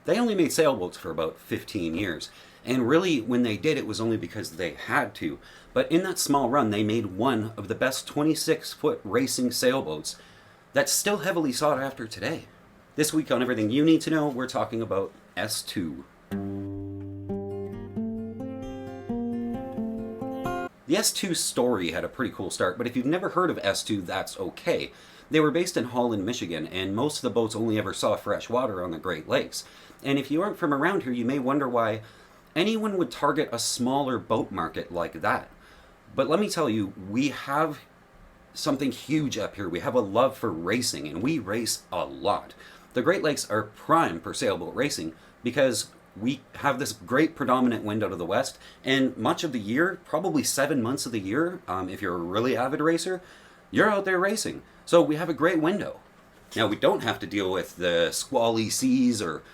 They only made sailboats for about 15 years. And really, when they did, it was only because they had to. But in that small run, they made one of the best 26-foot racing sailboats that's still heavily sought after today. This week on Everything You Need to Know, we're talking about S2. The S2 story had a pretty cool start, but if you've never heard of S2, that's okay. They were based in Holland, Michigan, and most of the boats only ever saw fresh water on the Great Lakes. And if you aren't from around here, you may wonder why anyone would target a smaller boat market like that. But let me tell you, we have something huge up here. We have a love for racing, and we race a lot. The Great Lakes are prime for sailboat racing because we have this great predominant wind out of the west, and much of the year, probably 7 months of the year, if you're a really avid racer, you're out there racing. So we have a great window. Now, we don't have to deal with the squally seas or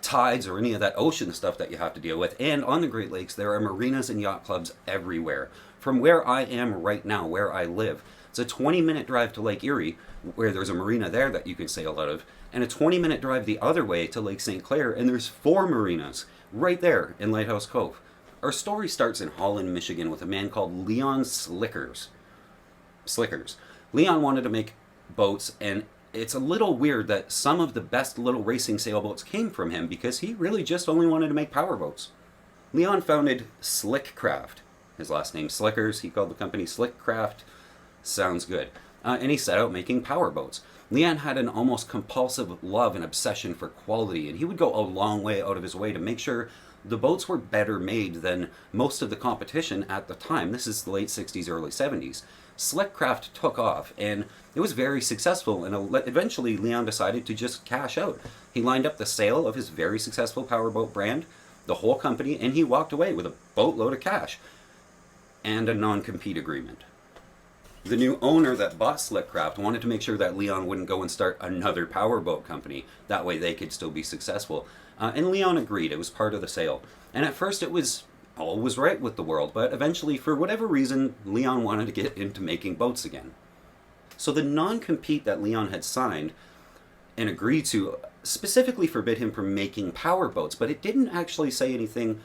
tides or any of that ocean stuff that you have to deal with. And on the Great Lakes, there are marinas and yacht clubs everywhere. From where I am right now, where I live, it's a 20-minute drive to Lake Erie, where there's a marina there that you can sail out of, and a 20-minute drive the other way to Lake St. Clair, and there's 4 marinas right there in Lighthouse Cove. Our story starts in Holland, Michigan with a man called Leon Slickers. Leon wanted to make boats, and it's a little weird that some of the best little racing sailboats came from him because he really just only wanted to make powerboats. Leon founded Slickcraft. His last name Slickers, he called the company Slickcraft. Sounds good. And he set out making powerboats. Leon had an almost compulsive love and obsession for quality, and he would go a long way out of his way to make sure the boats were better made than most of the competition at the time. This is the late 60s, early 70s. Slickcraft took off, and it was very successful, and eventually Leon decided to just cash out. He lined up the sale of his very successful powerboat brand, the whole company, and he walked away with a boatload of cash and a non-compete agreement. The new owner that bought Slickcraft wanted to make sure that Leon wouldn't go and start another powerboat company. That way they could still be successful. And Leon agreed. It was part of the sale. And at first all was right with the world, but eventually, for whatever reason, Leon wanted to get into making boats again. So the non-compete that Leon had signed and agreed to specifically forbid him from making powerboats, but it didn't actually say anything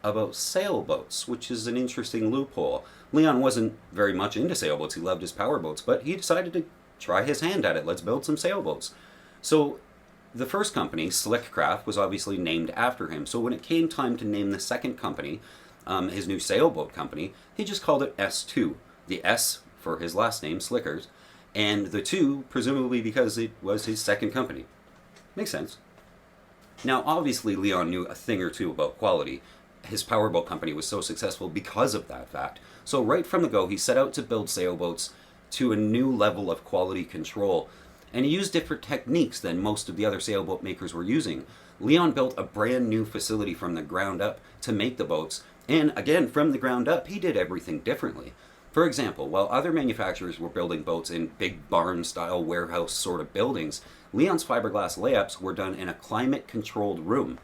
about sailboats, which is an interesting loophole. Leon wasn't very much into sailboats. He loved his powerboats, but he decided to try his hand at it. Let's build some sailboats. So the first company, Slickcraft, was obviously named after him. So when it came time to name the second company, his new sailboat company, he just called it S2. The S for his last name, Slickers, and the 2, presumably because it was his second company. Makes sense. Now, obviously, Leon knew a thing or two about quality. His powerboat company was so successful because of that fact. So right from the go, he set out to build sailboats to a new level of quality control. And he used different techniques than most of the other sailboat makers were using. Leon built a brand new facility from the ground up to make the boats. And again, from the ground up, he did everything differently. For example, while other manufacturers were building boats in big barn-style warehouse sort of buildings, Leon's fiberglass layups were done in a climate-controlled room.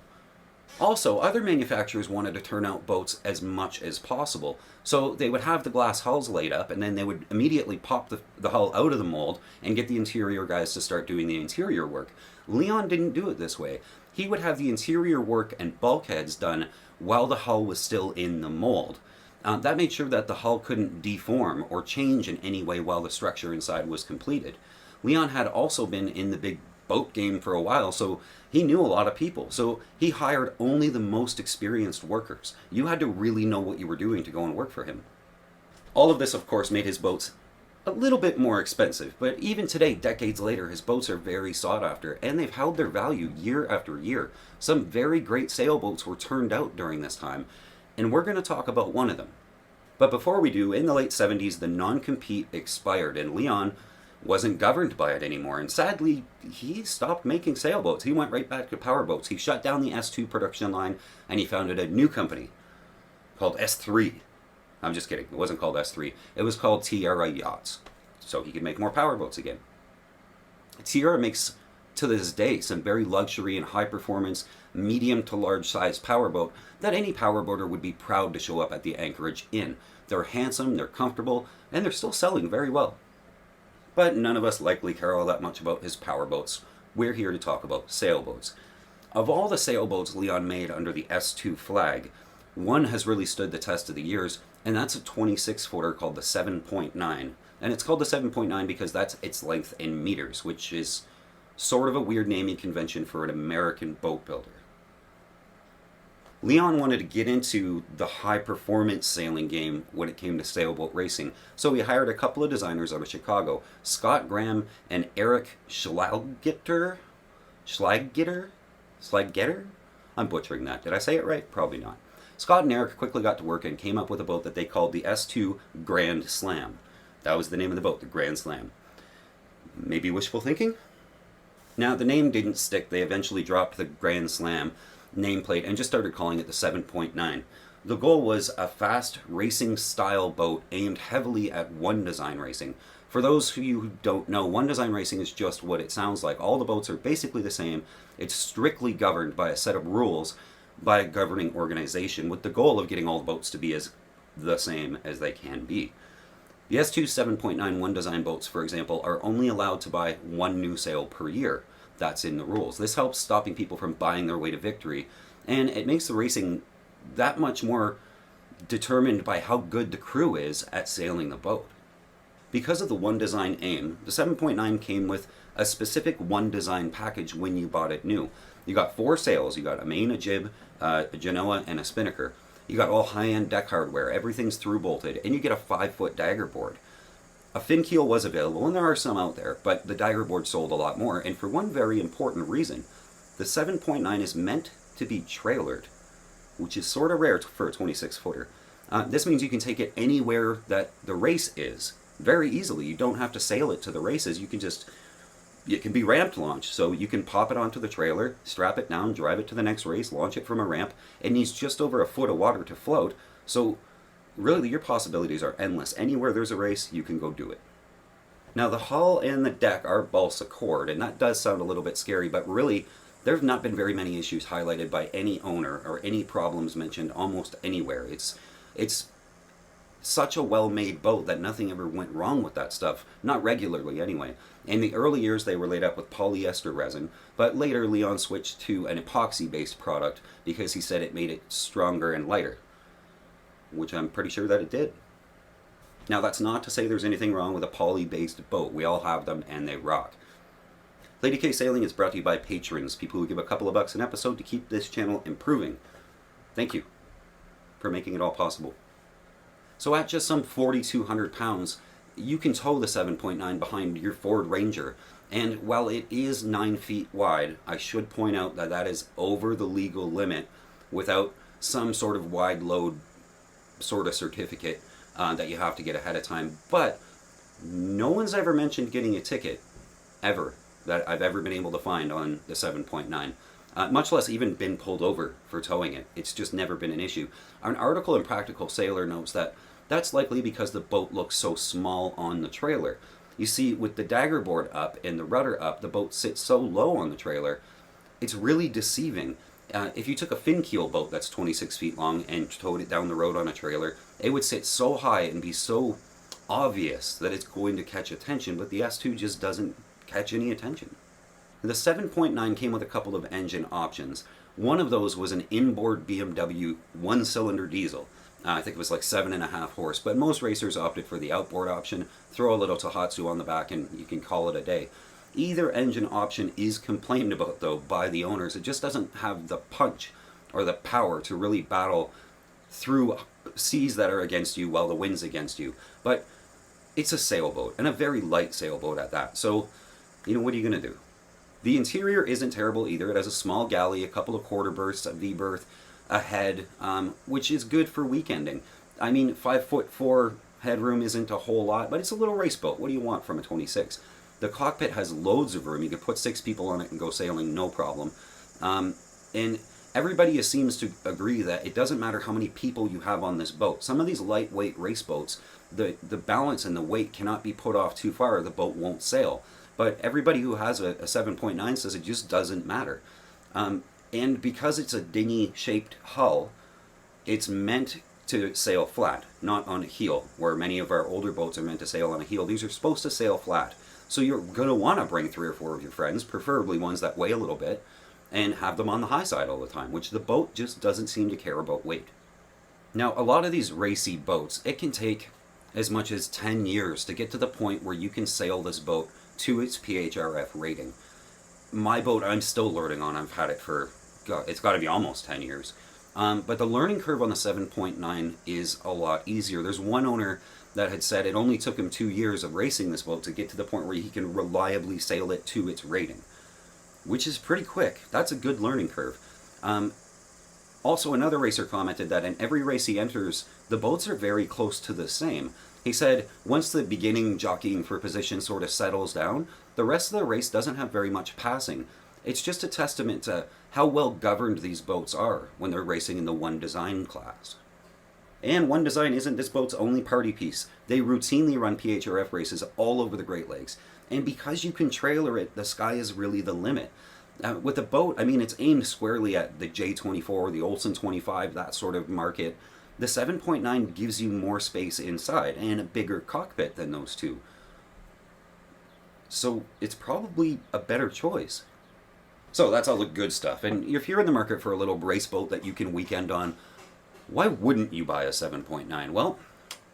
Also, other manufacturers wanted to turn out boats as much as possible, so they would have the glass hulls laid up, and then they would immediately pop the hull out of the mold and get the interior guys to start doing the interior work. Leon didn't do it this way. He would have the interior work and bulkheads done while the hull was still in the mold. That made sure that the hull couldn't deform or change in any way while the structure inside was completed. Leon had also been in the big boat game for a while, so he knew a lot of people. So he hired only the most experienced workers. You had to really know what you were doing to go and work for him. All of this, of course, made his boats a little bit more expensive, but even today, decades later, his boats are very sought after, and they've held their value year after year. Some very great sailboats were turned out during this time, and we're going to talk about one of them. But before we do, in the late 70s, the non-compete expired, and Leon wasn't governed by it anymore, and sadly, he stopped making sailboats. He went right back to powerboats. He shut down the S2 production line, and he founded a new company called S3. I'm just kidding. It wasn't called S3. It was called S2 Yachts, so he could make more powerboats again. S2 makes, to this day, some very luxury and high-performance, medium to large-size powerboat that any powerboater would be proud to show up at the Anchorage Inn. They're handsome, they're comfortable, and they're still selling very well. But none of us likely care all that much about his powerboats. We're here to talk about sailboats. Of all the sailboats Leon made under the S2 flag, one has really stood the test of the years, and that's a 26-footer called the 7.9. And it's called the 7.9 because that's its length in meters, which is sort of a weird naming convention for an American boat builder. Leon wanted to get into the high-performance sailing game when it came to sailboat racing, so he hired a couple of designers out of Chicago, Scott Graham and Eric Schlaggetter? I'm butchering that. Did I say it right? Probably not. Scott and Eric quickly got to work and came up with a boat that they called the S2 Grand Slam. That was the name of the boat, the Grand Slam. Maybe wishful thinking? Now, the name didn't stick. They eventually dropped the Grand Slam nameplate and just started calling it the 7.9. The goal was a fast racing style boat aimed heavily at one design racing. For those of you who don't know, one design racing is just what it sounds like. All the boats are basically the same. It's strictly governed by a set of rules by a governing organization with the goal of getting all the boats to be as the same as they can be. The S2 7.9 one design boats, for example, are only allowed to buy one new sail per year. That's in the rules. This helps stopping people from buying their way to victory, and it makes the racing that much more determined by how good the crew is at sailing the boat. Because of the one design aim, the 7.9 came with a specific one design package when you bought it new. You got 4 sails, you got a main, a jib, a genoa, and a spinnaker. You got all high-end deck hardware, everything's through-bolted, and you get a 5-foot dagger board. A fin keel was available, and there are some out there, but the dagger board sold a lot more, and for one very important reason. The 7.9 is meant to be trailered, which is sort of rare for a 26-footer. This means you can take it anywhere that the race is, very easily. You don't have to sail it to the races, it can be ramped launched, so you can pop it onto the trailer, strap it down, drive it to the next race, launch it from a ramp. It needs just over a foot of water to float, so really your possibilities are endless. Anywhere there's a race, you can go do it. Now the hull and the deck are balsa cord, and that does sound a little bit scary, but really there have not been very many issues highlighted by any owner or any problems mentioned almost anywhere. It's such a well-made boat that nothing ever went wrong with that stuff, not regularly anyway. In the early years they were laid up with polyester resin, but later Leon switched to an epoxy-based product because he said it made it stronger and lighter, which I'm pretty sure that it did. Now that's not to say there's anything wrong with a poly-based boat. We all have them and they rock. Lady K Sailing is brought to you by patrons, people who give a couple of bucks an episode to keep this channel improving. Thank you for making it all possible. So at just some 4,200 pounds, you can tow the 7.9 behind your Ford Ranger. And while it is 9 feet wide, I should point out that that is over the legal limit without some sort of wide load sort of certificate that you have to get ahead of time. But no one's ever mentioned getting a ticket, ever, that I've ever been able to find on the 7.9. Much less even been pulled over for towing it. It's just never been an issue. An article in Practical Sailor notes that that's likely because the boat looks so small on the trailer. You see, with the dagger board up and the rudder up, the boat sits so low on the trailer, it's really deceiving. If you took a fin keel boat that's 26 feet long and towed it down the road on a trailer, it would sit so high and be so obvious that it's going to catch attention, but the S2 just doesn't catch any attention. The 7.9 came with a couple of engine options. One of those was an inboard BMW one-cylinder diesel. I think it was like 7.5 horse, but most racers opted for the outboard option. Throw a little Tohatsu on the back and you can call it a day. Either engine option is complained about, though, by the owners. It just doesn't have the punch or the power to really battle through seas that are against you while the wind's against you. But it's a sailboat, and a very light sailboat at that. So, what are you going to do? The interior isn't terrible either. It has a small galley, a couple of quarter berths, a V-berth, a head, which is good for weekending. I mean, 5'4" headroom isn't a whole lot, but it's a little race boat. What do you want from a 26? The cockpit has loads of room. You can put 6 people on it and go sailing, no problem. And everybody seems to agree that it doesn't matter how many people you have on this boat. Some of these lightweight race boats, the balance and the weight cannot be put off too far, or the boat won't sail. But everybody who has a 7.9 says it just doesn't matter. And because it's a dinghy-shaped hull, it's meant to sail flat, not on a heel, where many of our older boats are meant to sail on a heel. These are supposed to sail flat. So you're going to want to bring 3 or 4 of your friends, preferably ones that weigh a little bit, and have them on the high side all the time, which the boat just doesn't seem to care about weight. Now, a lot of these racy boats, it can take as much as 10 years to get to the point where you can sail this boat to its PHRF rating. My boat, I'm still learning on. I've had it for, God, it's got to be almost 10 years. But the learning curve on the 7.9 is a lot easier. There's one owner that had said it only took him 2 years of racing this boat to get to the point where he can reliably sail it to its rating, which is pretty quick. That's a good learning curve. Also, another racer commented that in every race he enters, the boats are very close to the same. He said once the beginning jockeying for position sort of settles down, the rest of the race doesn't have very much passing. It's just a testament to how well governed these boats are when they're racing in the One Design class. And One Design isn't this boat's only party piece. They routinely run PHRF races all over the Great Lakes. And because you can trailer it, the sky is really the limit. With a boat, I mean, it's aimed squarely at the J24, the Olsen 25, that sort of market. The 7.9 gives you more space inside and a bigger cockpit than those two. So it's probably a better choice. So that's all the good stuff. And if you're in the market for a little race boat that you can weekend on, why wouldn't you buy a 7.9? Well,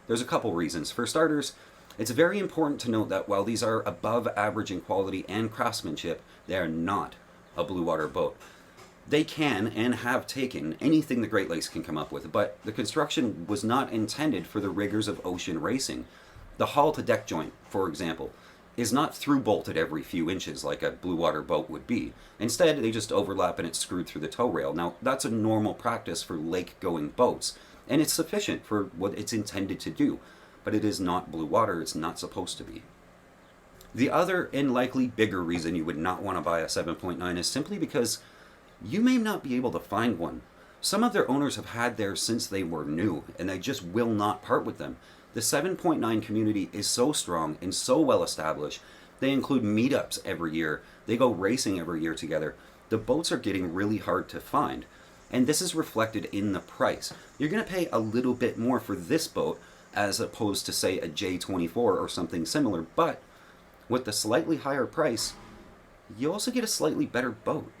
there's a couple reasons. For starters, it's very important to note that while these are above average in quality and craftsmanship, they are not a blue water boat. They can and have taken anything the Great Lakes can come up with, but the construction was not intended for the rigors of ocean racing. The hull to deck joint, for example, is not through bolted every few inches like a blue water boat would be. Instead, they just overlap and it's screwed through the tow rail. Now, that's a normal practice for lake-going boats, and it's sufficient for what it's intended to do, but it is not blue water. It's not supposed to be. The other and likely bigger reason you would not want to buy a 7.9 is simply because you may not be able to find one. Some of their owners have had theirs since they were new, and they just will not part with them. The 7.9 community is so strong and so well established. They include meetups every year. They go racing every year together. The boats are getting really hard to find, and this is reflected in the price. You're going to pay a little bit more for this boat as opposed to, say, a J24 or something similar, but with the slightly higher price, you also get a slightly better boat.